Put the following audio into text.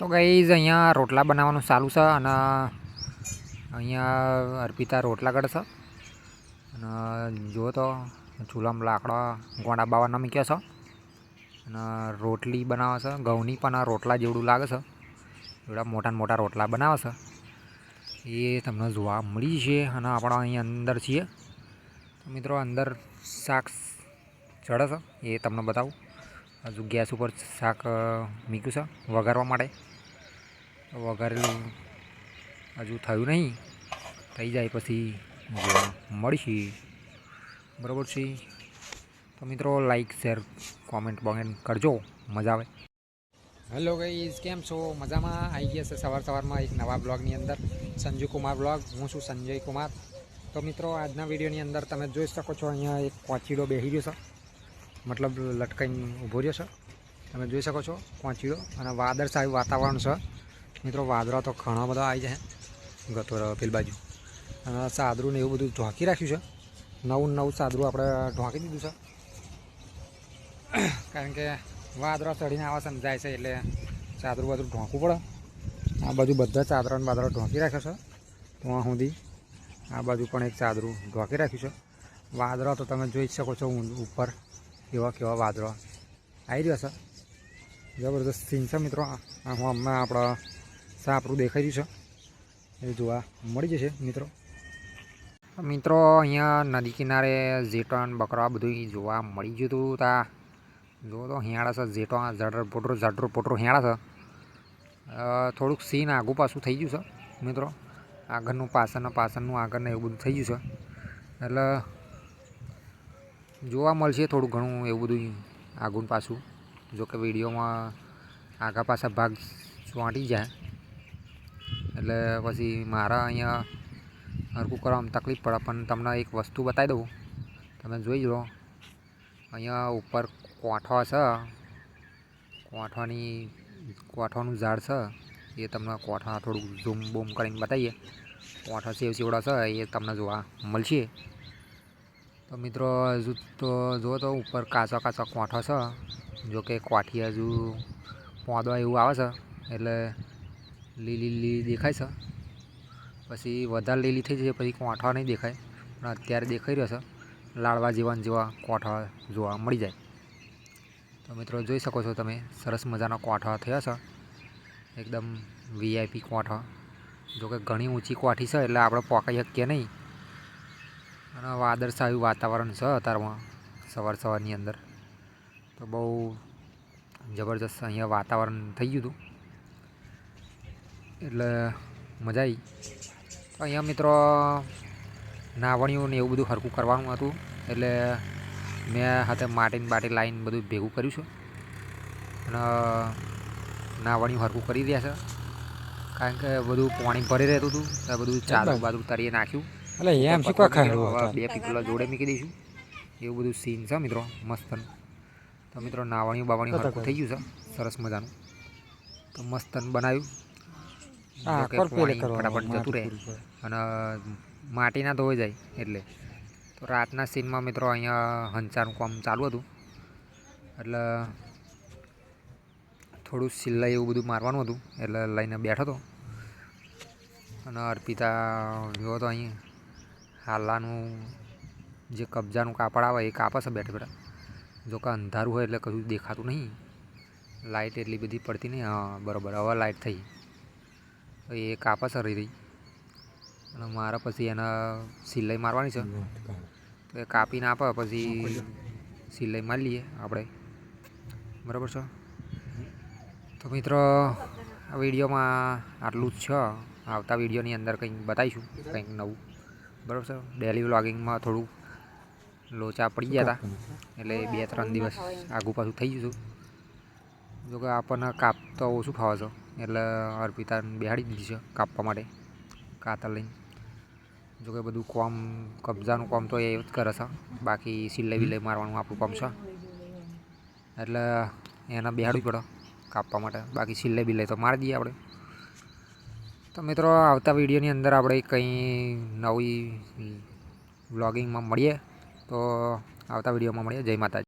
તો ગાઈઝ અહીંયા રોટલા બનાવવાનું ચાલુ છે અને અહીંયા અર્પિતા રોટલા કરે છે અને જુઓ તો ચૂલામાં લાકડા ગોંડા બાવાના મૂક્યા છે અને રોટલી બનાવે છે ઘઉંની પણ આ રોટલા જેવડું લાગે છે એવડા મોટા મોટા રોટલા બનાવે છે એ તમને જોવા મળી છે અને આપણે અહીં અંદર છીએ તો મિત્રો અંદર શાક ચડે છે એ તમને બતાવું હજુ ગેસ ઉપર શાક મૂક્યું છે વઘારવા માટે વઘારેલું હજુ થયું નહીં થઈ જાય પછી જોવા મળશે બરાબર છે તો મિત્રો લાઈક શેર કોમેન્ટ બોમેન્ટ કરજો મજા આવે. હેલો ગાઈઝ, કેમ છો? મજામાં? આવી ગયા છે સવારમાં એક નવા બ્લોગની અંદર સંજુ કુમાર બ્લોગ. હું છું સંજય કુમાર. તો મિત્રો આજના વિડીયોની અંદર તમે જોઈ શકો છો અહીંયા એક કોચીડો બેસી રહ્યો છે, મતલબ લટકાઈને ઊભો રહ્યો છે. તમે જોઈ શકો છો કોચીડો અને વાદળછાયું વાતાવરણ છે મિત્રો. વાદળા તો ઘણા બધા આવી જાય ગતો પેલી બાજુ અને ચાદરું ને એવું બધું ઢોંકી રાખ્યું છે. નવું ચાદરું આપણે ઢોંકી દીધું છે કારણ કે વાદળા ચડીને આવા સમજાય છે એટલે ચાદરું બધું ઢોંકવું પડે. આ બાજુ બધા ચાદરા ને વાદળા ઢોંકી રાખ્યો છે ત્યાં સુધી. આ બાજુ પણ એક ચાદરું ઢોંકી રાખ્યું છે. વાદળા તો તમે જોઈ શકો છો ઉપર કેવા વાદળા આવી રહ્યા છે. જબરદસ્ત સીન છે મિત્રો. હમણાં આપણા સાપરું દેખાઈ રહ્યું છે એ જોવા મળી જશે મિત્રો. મિત્રો અહીંયા નદી કિનારે જેટણ બકરા બધું જોવા મળી ગયું હતું. તા જો તો હિયાળા છે જેટો ઝડર પોટરો હિયાળા છે. થોડુંક સીન આગું પાછું થઈ ગયું છે મિત્રો. આગળનું પાછળનું આગળને એવું બધું થઈ ગયું છે એટલે જોવા મળશે થોડું ઘણું એવું બધું આગું પાછું. જોકે વિડીયોમાં આગા પાછા ભાગ ચોંટી જાય એટલે પછી મારા અહીંયા હરકું કરવામાં તકલીફ પડે. પણ તમને એક વસ્તુ બતાવી દઉં, તમે જોઈ લો. અહીંયા ઉપર કોઠો છે, કોઠાનું ઝાડ છે એ તમને કોઠા થોડુંક ઝૂમ બૂમ કરીને બતાવીએ. કોઠા સેવડા છે એ તમને જોવા મળશે. તો મિત્રો હજુ તો જુઓ તો ઉપર કાચા કોઠા છે. જોકે કોઠી હજુ પોદવા એવું આવે છે એટલે લીલી દેખાય છે. પછી વધારે લીલી થઈ જશે પછી કોઠા નહીં દેખાય, પણ અત્યારે દેખાઈ રહ્યો છે લાડવા જેવા કોઠા જોવા મળી જાય. તો મિત્રો જોઈ શકો છો તમે સરસ મજાનો કોઠા થયા છે, એકદમ વીઆઈપી કોઠા. જોકે ઘણી ઊંચી કોઠી છે એટલે આપણે પોકાઈ શકીએ નહીં અને વાદળછાયું વાતાવરણ છે અત્યારમાં સવારની અંદર. તો બહુ જબરજસ્ત અહીંયા વાતાવરણ થઈ ગયું હતું એટલે મજા આવી. તો અહીંયા મિત્રો નાવણીઓ ને એવું બધું હરકું કરવાનું હતું એટલે મેં હાથે બાટી લાઈન બધું ભેગું કર્યું છે અને નાવણીઓ હરકું કરી રહ્યા છે કારણ કે બધું પાણી ભરી રહેતું હતું. તો બધું ચાદરું તરીએ નાખ્યું એટલે એમ શું બે પીપલા જોડે મૂકી દઈશું. એવું બધું સીન છે મિત્રો મસ્ત. તો મિત્રો નાવણીઓ હરકું થઈ ગયું છે સરસ મજાનું. તો મસ્ત બનાવ્યું ફટાફટ જતું રહે અને માટી ના ધોઈ જાય એટલે. તો રાતના સીનમાં મિત્રો અહીંયા હંચાનું કામ ચાલુ હતું એટલે થોડું સિલાઈ એવું બધું મારવાનું હતું એટલે લઈને બેઠો હતો. અને અર્પિતા જુઓ તો અહીં હાલાનું જે કબજાનું કાપડ આવે એ કાપે છે બેઠા. જોકે અંધારું હોય એટલે કશું દેખાતું નહીં, લાઇટ એટલી બધી પડતી નહીં. હા બરાબર, હવે લાઇટ થઈ. તો એ કાપા છે રહી અને મારે પછી એને સિલાઈ મારવાની છે. તો એ કાપીને આપે પછી સિલાઈ મારી લઈએ આપણે, બરાબર છે. તો મિત્રો આ વિડીયોમાં આટલું જ છે. આવતા વિડીયોની અંદર કંઈક બતાવીશું કંઈક નવું, બરાબર છે. ડેલી વ્લોગિંગમાં થોડું લોચા પડી ગયા હતા એટલે 2-3 દિવસ આગું પાછું થઈ ગયું હતું. જોકે આપણને કાપતો ઓછું ફાવે છે એટલે અર્પિતાને બેહાડી દીધી છે કાપવા માટે કાતર લઈને. જોકે બધું કબજાનું કામ તો એ જ કરે છે, બાકી સિલાઈ મારવાનું આપણું કામ છે એટલે એને બેહાડવી પડે કાપવા માટે. બાકી સિલાઈ તો મારી દઈએ આપણે. તો મિત્રો આવતા વિડીયોની અંદર આપણે કંઈ નવી વ્લોગિંગમાં મળીએ. તો આવતા વિડીયોમાં મળીએ. જય માતાજી.